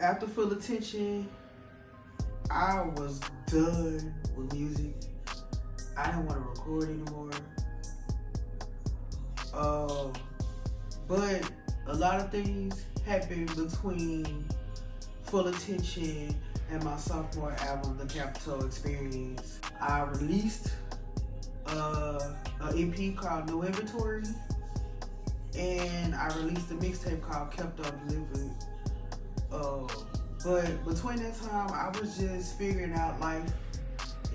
after Full Attention, I was done with music. I didn't want to record anymore. But a lot of things happened between Full Attention and my sophomore album, the CapeTeaux Experience. I released an EP called New Inventory, and I released a mixtape called Kept Up Delivered. But between that time, I was just figuring out life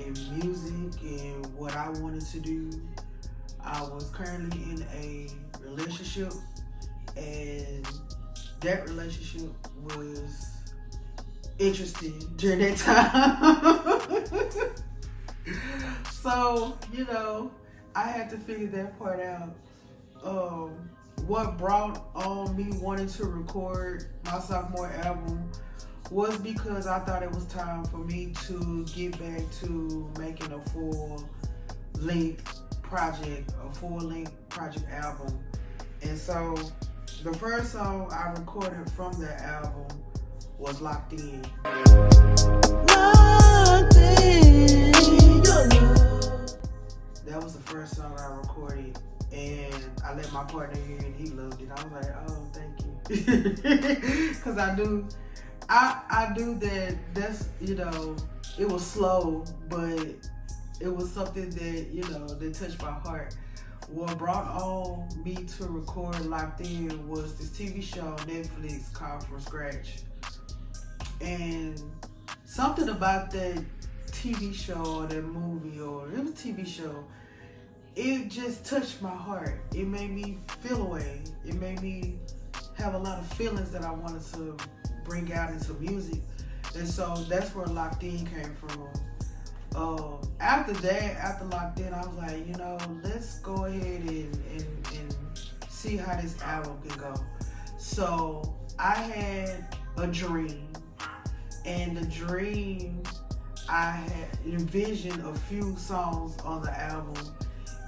and music and what I wanted to do. I was currently in a relationship, and that relationship was interesting during that time. So, I had to figure that part out. What brought on me wanting to record my sophomore album was because I thought it was time for me to get back to making a full-length project album. And so the first song I recorded from that album was Locked In. Locked in. That was the first song I recorded, and I let my partner hear it, and he loved it. I was like, oh, thank you. Because I do that. That's, it was slow, but it was something that, that touched my heart. What brought on me to record Locked In was this TV show on Netflix called From Scratch. And something about that TV show or that movie, or it was a TV show, it just touched my heart. It made me feel away. It made me have a lot of feelings that I wanted to bring out into music. And so that's where Locked In came from. After that, after Locked In, I was like, let's go ahead and see how this album can go. So I had a dream, and the dream, I had envisioned a few songs on the album.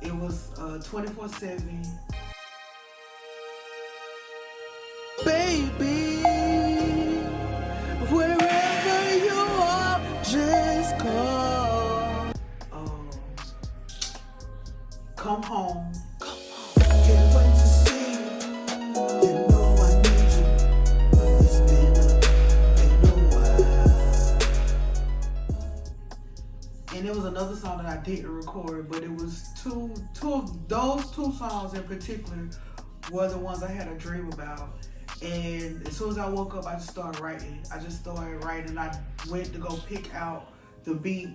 It was 24/7. Baby, wherever you are, just call. Come Home. Can't wait to see you. You know I need you. It's been a while. And there was another song that I didn't record, but it was two of those two songs in particular were the ones I had a dream about. And as soon as I woke up, I just started writing. And I went to go pick out the beat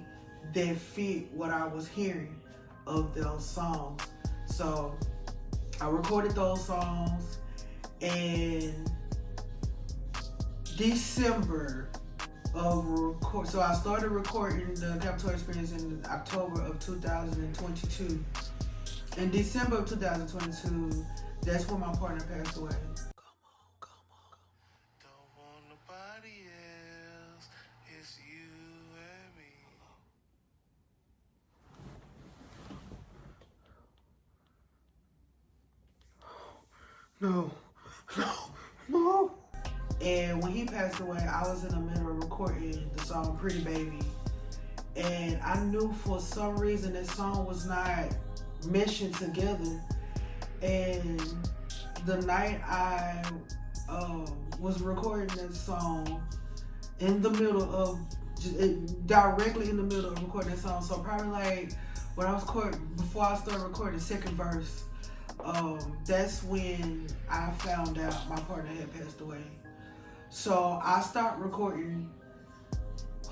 that fit what I was hearing of those songs. So I recorded those songs, and December of record. So I started recording the CapeTeaux Experience in October of 2022. In December of 2022, that's when my partner passed away. No. And when he passed away, I was in the middle of recording the song Pretty Baby. And I knew for some reason that song was not meshing together. And the night I was recording that song, directly in the middle of recording that song, so probably like when I was before I started recording the second verse, that's when I found out my partner had passed away. So I stopped recording.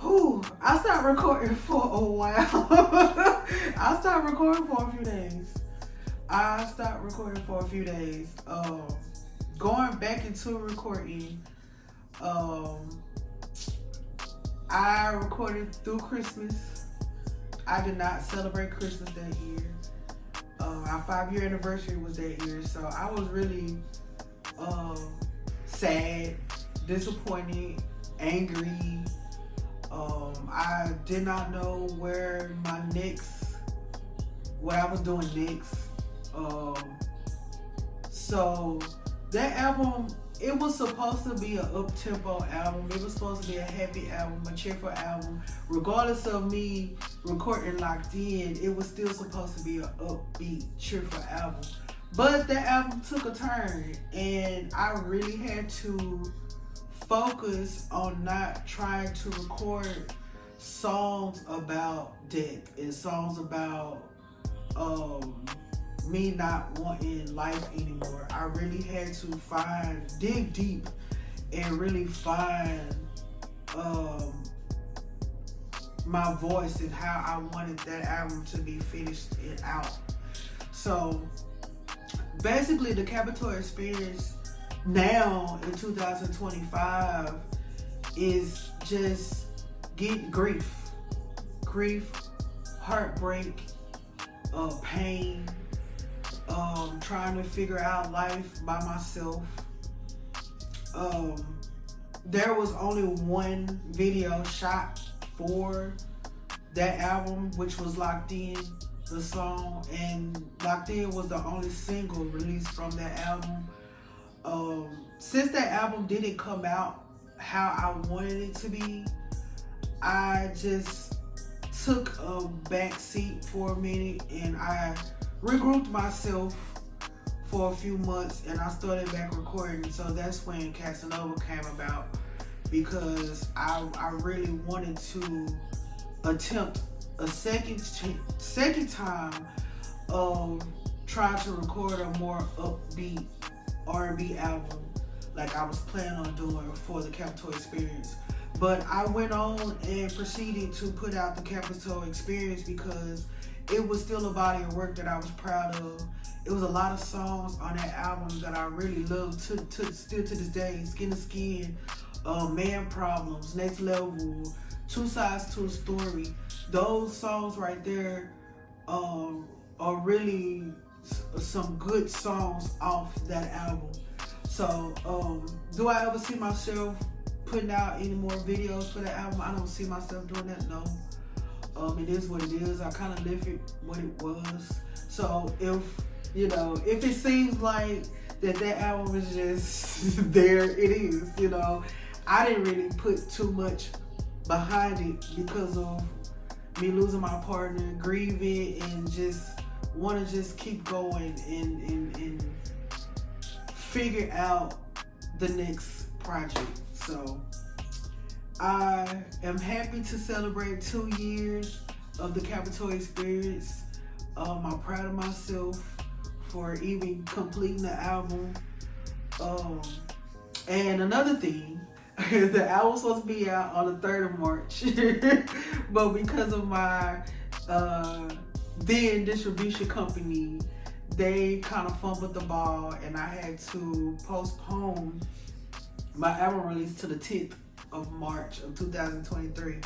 I stopped recording for a while. I stopped recording for a few days. Going back into recording, I recorded through Christmas. I did not celebrate Christmas that year. Our 5-year anniversary was that year, so I was really sad, disappointed, angry. I did not know what I was doing next. So that album, it was supposed to be an up-tempo album. It was supposed to be a happy album, a cheerful album. Regardless of me recording Locked In, it was still supposed to be an upbeat, cheerful album. But that album took a turn, and I really had to focus on not trying to record songs about death and songs about me not wanting life anymore. I really had to dig deep and really find my voice and how I wanted that album to be finished and out. So basically the CapeTeaux Experience now in 2025 is just grief, heartbreak, pain, trying to figure out life by myself. There was only one video shot for that album, which was Locked In, the song, and Locked In was the only single released from that album. Since that album didn't come out how I wanted it to be, I just took a back seat for a minute and I regrouped myself for a few months and I started back recording. So that's when Casanova came about, because I really wanted to attempt a second time of trying to record a more upbeat R&B album like I was planning on doing for the CapeTeaux Experience. But I went on and proceeded to put out the CapeTeaux Experience because it was still a body of work that I was proud of. It was a lot of songs on that album that I really love still to this day. Skin to Skin, Man Problems, Next Level, Two Sides to a Story. Those songs right there are really some good songs off that album. So do I ever see myself putting out any more videos for that album? I don't see myself doing that, no. It is what it is. I kind of left it what it was. So if it seems like that album is just there, it is. I didn't really put too much behind it because of me losing my partner, grieving, and just want to just keep going and figure out the next project. So I am happy to celebrate 2 years of the CapeTeaux Experience. I'm proud of myself for even completing the album. And another thing, the album was supposed to be out on the 3rd of March, but because of my then distribution company, they kind of fumbled the ball and I had to postpone my album release to the 10th of March of 2023.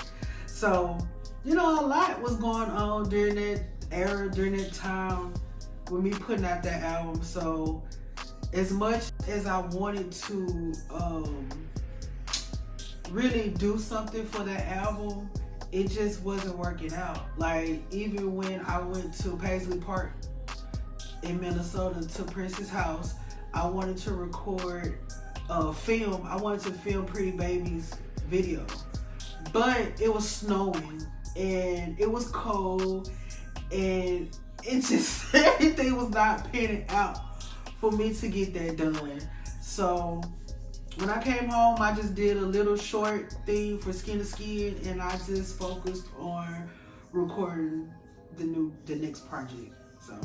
So, a lot was going on during that era, during that time with me putting out that album. So as much as I wanted to really do something for that album, it just wasn't working out. Like, even when I went to Paisley Park in Minnesota to Prince's house, I wanted to record film. I wanted to film Pretty Baby's video, but it was snowing and it was cold and it just everything was not panning out for me to get that done. So when I came home, I just did a little short thing for Skin to Skin and I just focused on recording the next project. So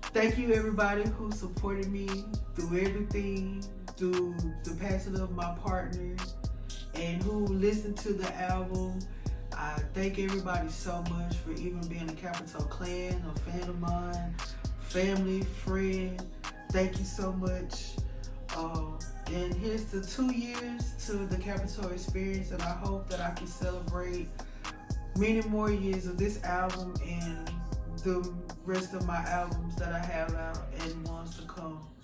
thank you everybody who supported me through everything, through the passing of my partner, and who listened to the album. I thank everybody so much for even being a CapeTeaux clan, a fan of mine, family, friend. Thank you so much. And here's to 2 years to the CapeTeaux Experience, and I hope that I can celebrate many more years of this album and the rest of my albums that I have out.